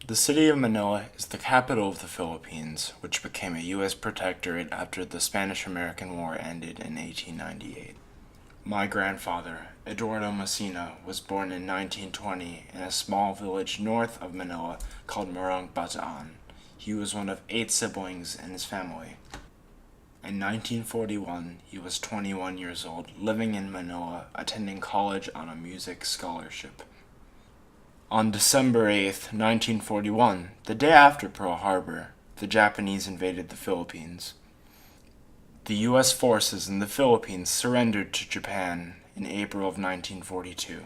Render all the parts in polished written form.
The city of Manila is the capital of the Philippines, which became a U.S. protectorate after the Spanish-American War ended in 1898. My grandfather, Eduardo Messina, was born in 1920 in a small village north of Manila called Bataan. He was one of 8 siblings in his family. In 1941, he was 21 years old, living in Manila, attending college on a music scholarship. On December 8, 1941, the day after Pearl Harbor, the Japanese invaded the Philippines. The U.S. forces in the Philippines surrendered to Japan in April of 1942.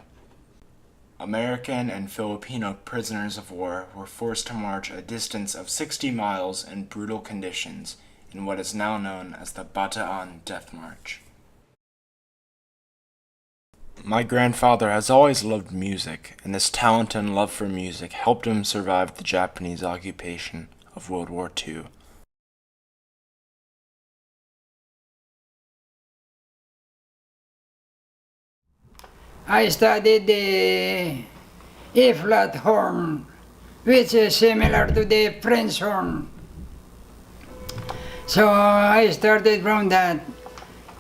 American and Filipino prisoners of war were forced to march a distance of 60 miles in brutal conditions in what is now known as the Bataan Death March. My grandfather has always loved music, and his talent and love for music helped him survive the Japanese occupation of World War II. I studied the E-flat horn, which is similar to the French horn. So I started from that,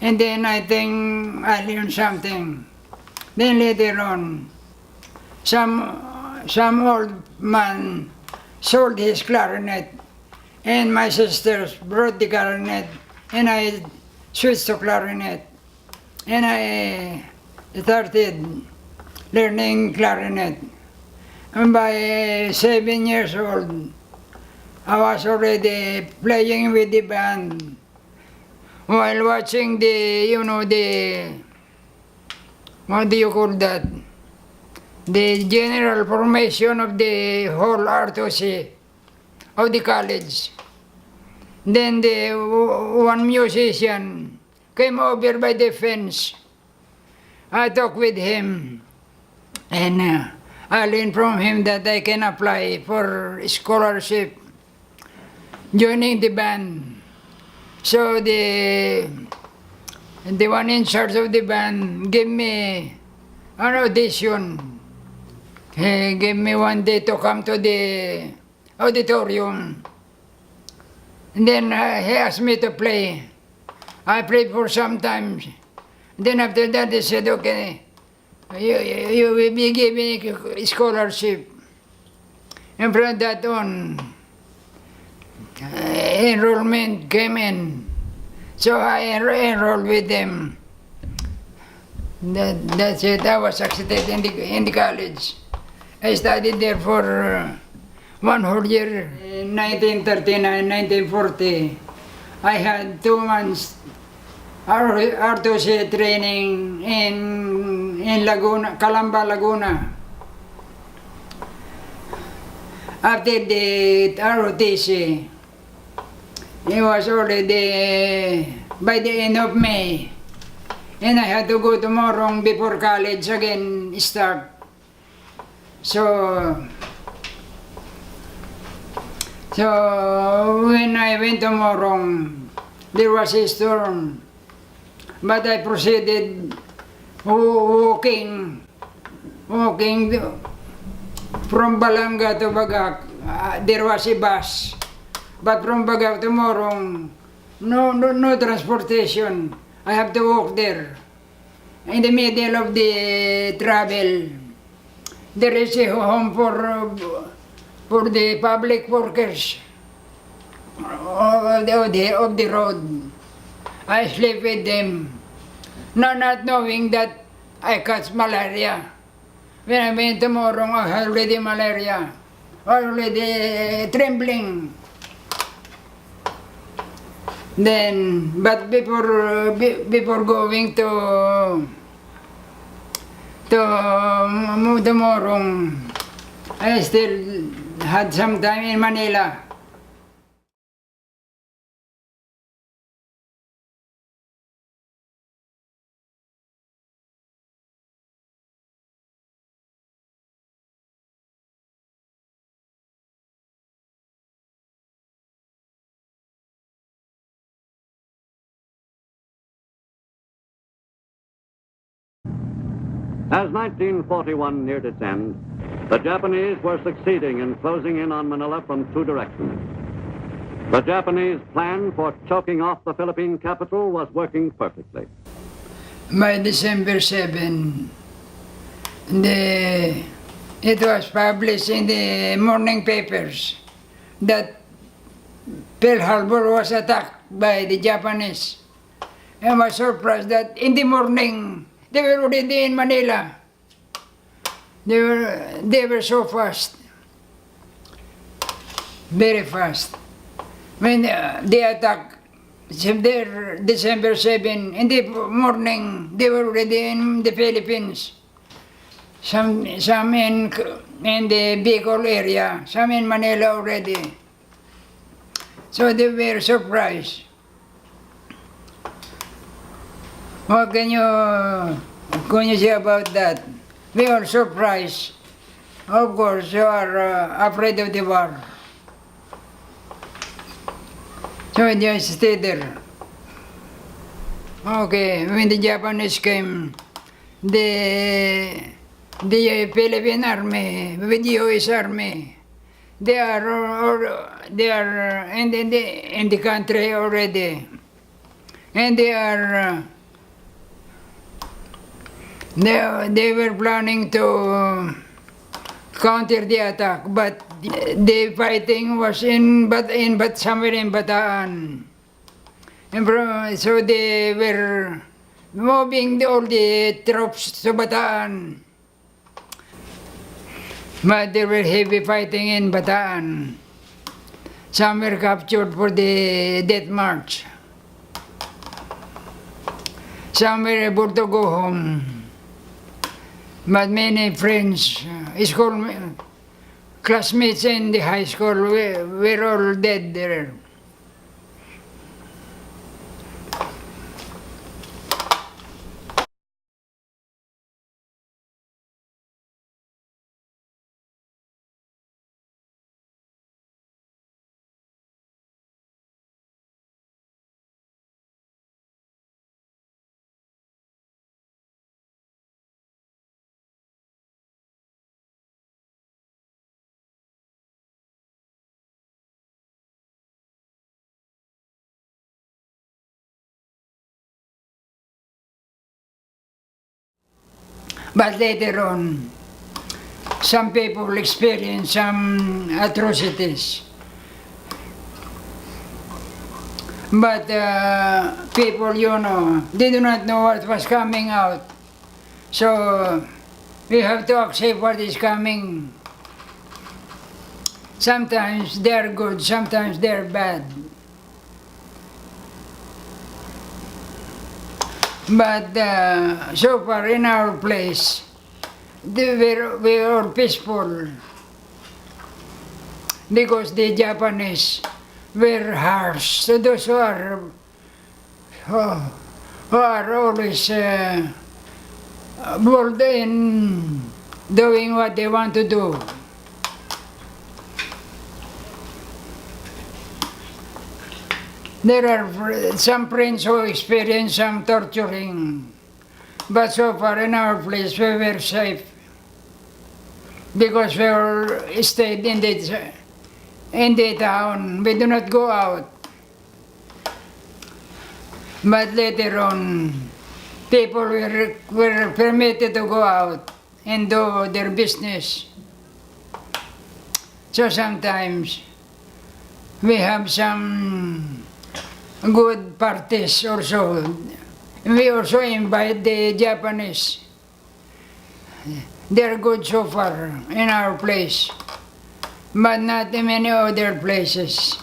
and then I think I learned something. Then later on, some old man sold his clarinet, and my sisters brought the clarinet, and I switched to clarinet, and I started learning clarinet. And by 7 years old, I was already playing with the band while watching what do you call that? The general formation of the whole ROTC of the college. Then one musician came over by the fence. I talked with him, and I learned from him that I can apply for scholarship joining the band. So the one in charge of the band gave me an audition. He gave me one day to come to the auditorium. And then he asked me to play. I played for some time. Then after that he said, okay, you will be given a scholarship. And from that on, enrollment came in. So I enrolled with them. That's it. I was accepted in the college. I studied there for 1 whole year. In 1939, 1940, I had 2 months ROTC training in Laguna, Calamba, Laguna. After the ROTC, it was already by the end of May, and I had to go tomorrow before college again start. So when I went tomorrow, there was a storm, but I proceeded walking from Balanga to Bagak. There was a bus. But from Bagak tomorrow, no transportation. I have to walk there. In the middle of the travel, there is a home for the public workers of the road. I sleep with them, not knowing that I catch malaria. When I went tomorrow, I had already malaria, already trembling. Then, but before going to tomorrow, I still had some time in Manila. As 1941 neared its end, The Japanese were succeeding in closing in on Manila from two directions. The Japanese plan for choking off the Philippine capital was working perfectly. By December 7, it was published in the morning papers that Pearl Harbor was attacked by the Japanese. I was surprised that in the morning they were already in Manila. They were so fast, very fast. When they attacked December 7, in the morning they were already in the Philippines. Some in the Bicol area, some in Manila already. So they were surprised. What can you say about that? We are surprised. Of course, you are afraid of the war. So just stay there. Okay, when the Japanese came, the Philippine Army with the US Army, they are in the country already, and they were planning to counter the attack, but the fighting was somewhere in Bataan. And so they were moving all the troops to Bataan. But there were heavy fighting in Bataan. Some were captured for the death march. Some were able to go home. But many friends, school classmates in the high school were all dead there. But later on, some people experienced some atrocities. But people, they do not know what was coming out. So we have to accept what is coming. Sometimes they are good, sometimes they are bad. But so far in our place, we were all peaceful because the Japanese were harsh. So those who are always bold in doing what they want to do. There are some friends who experience some torturing, but so far in our place we were safe because we all stayed in the town. We do not go out. But later on, people were permitted to go out and do their business. So sometimes we have some good parties also. We also invite the Japanese. They're good so far in our place, but not in many other places.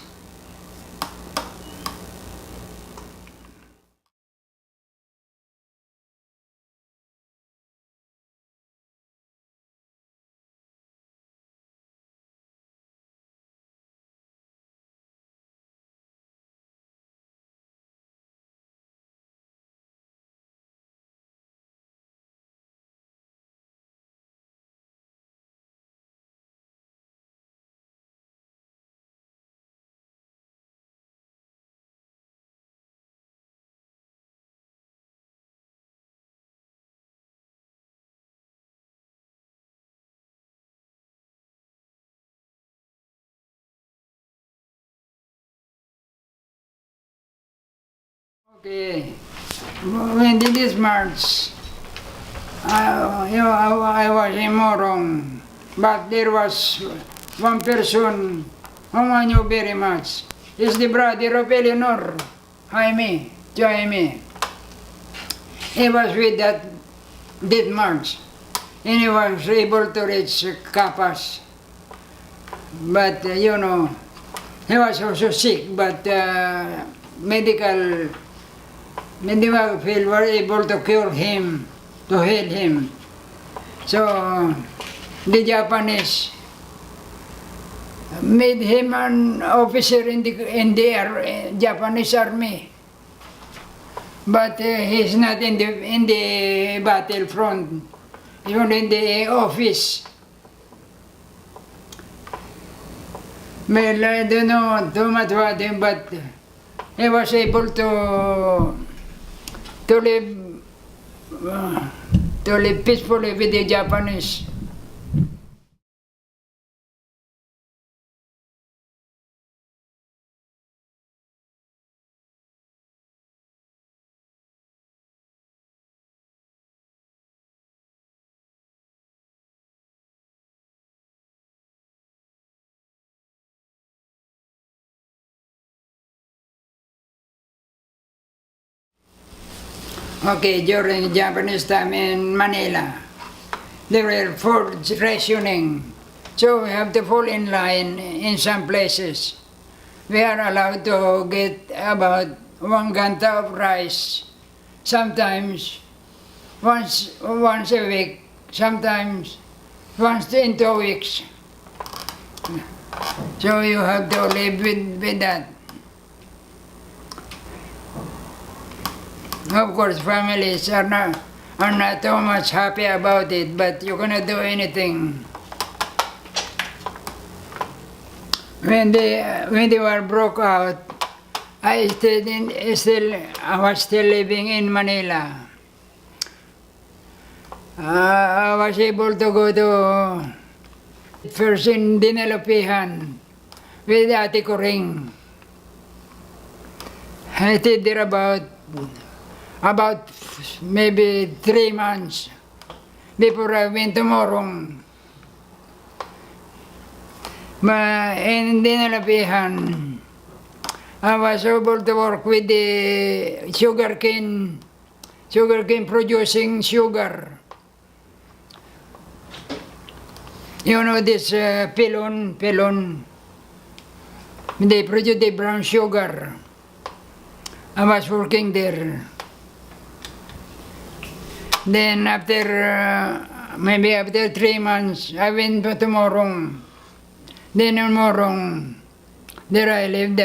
Okay. When did this March? I was in Morong, but there was one person whom I knew very much. He's the brother of Eleanor, Jaime. He was with that March, and he was able to reach Capas. But he was also sick, but medical field were able to cure him, to heal him. So the Japanese made him an officer in the Japanese army. But he's not in the battlefront, even in the office. Well, I don't know too much about him, but he was able to live peacefully with the Japanese. Okay, during Japanese time in Manila, there were food rationing. So we have to fall in line in some places. We are allowed to get about 1 ganta of rice, sometimes once a week, sometimes once in 2 weeks. So you have to live with that. Of course, families are not too much happy about it, but you cannot do anything. When the war broke out, I was still living in Manila. I was able to go to first in Dinalapihan with Ate Coring. I stayed there about maybe 3 months before I went to Morong. In Dinalapihan, I was able to work with the sugarcane producing sugar. You know this pilon, they produce the brown sugar. I was working there. Then maybe after 3 months, I went to Morong. Then in Morong, there I lived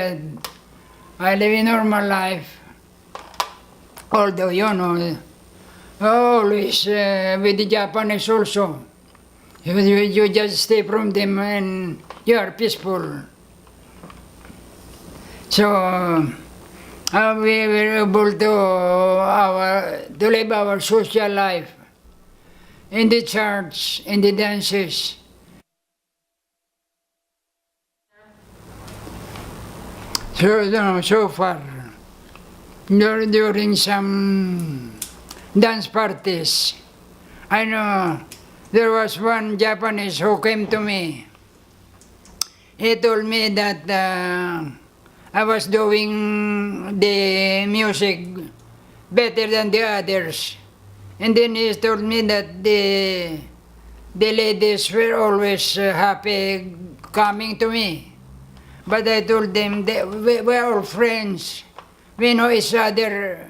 I live a normal life. Although, always with the Japanese also. You just stay from them and you are peaceful. So, we were able to live our social life in the church, in the dances. So far, during some dance parties, I know there was one Japanese who came to me. He told me that I was doing the music better than the others. And then he told me that the ladies were always happy coming to me. But I told them that we're all friends. We know each other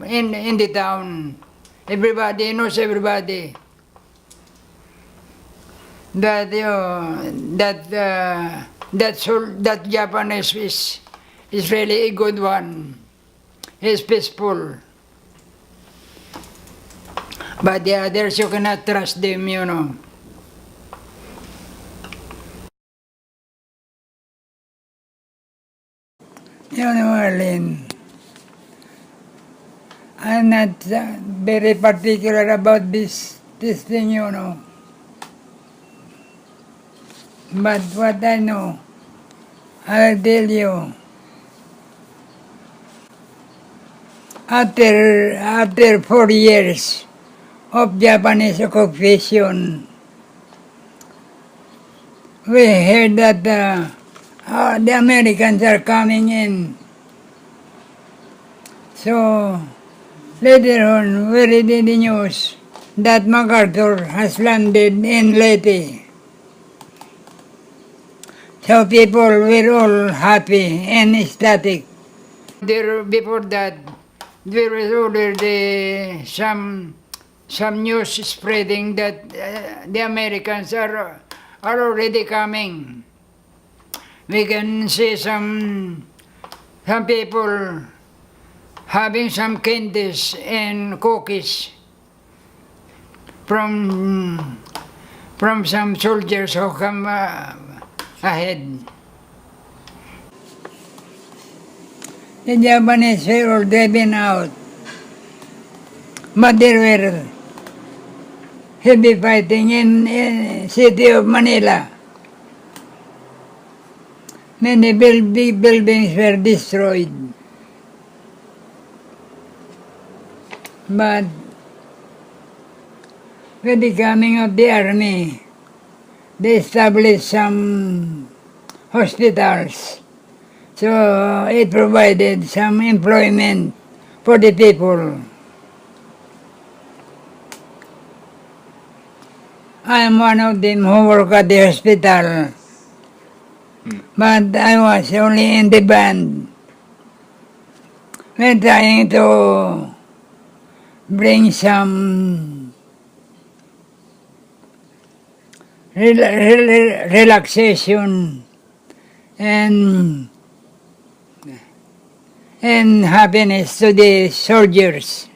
in the town. Everybody knows everybody. That Japanese is really a good one. He's peaceful. But the others, you cannot trust them, Arlene, I'm not very particular about this thing, But what I know, I'll tell you. after 4 years of Japanese occupation, we heard that the Americans are coming in. So later on, we read in the news that MacArthur has landed in Leyte. So people were all happy and ecstatic. Before that, there was already some news spreading that the Americans are already coming. We can see some people having some candies and cookies from some soldiers who come ahead. The Japanese were all driven out, but there were heavy fighting in city of Manila. Many big buildings were destroyed. But with the coming of the army, they established some hospitals. So it provided some employment for the people. I am one of them who work at the hospital. But I was only in the band. We're trying to bring some relaxation and happiness to the soldiers.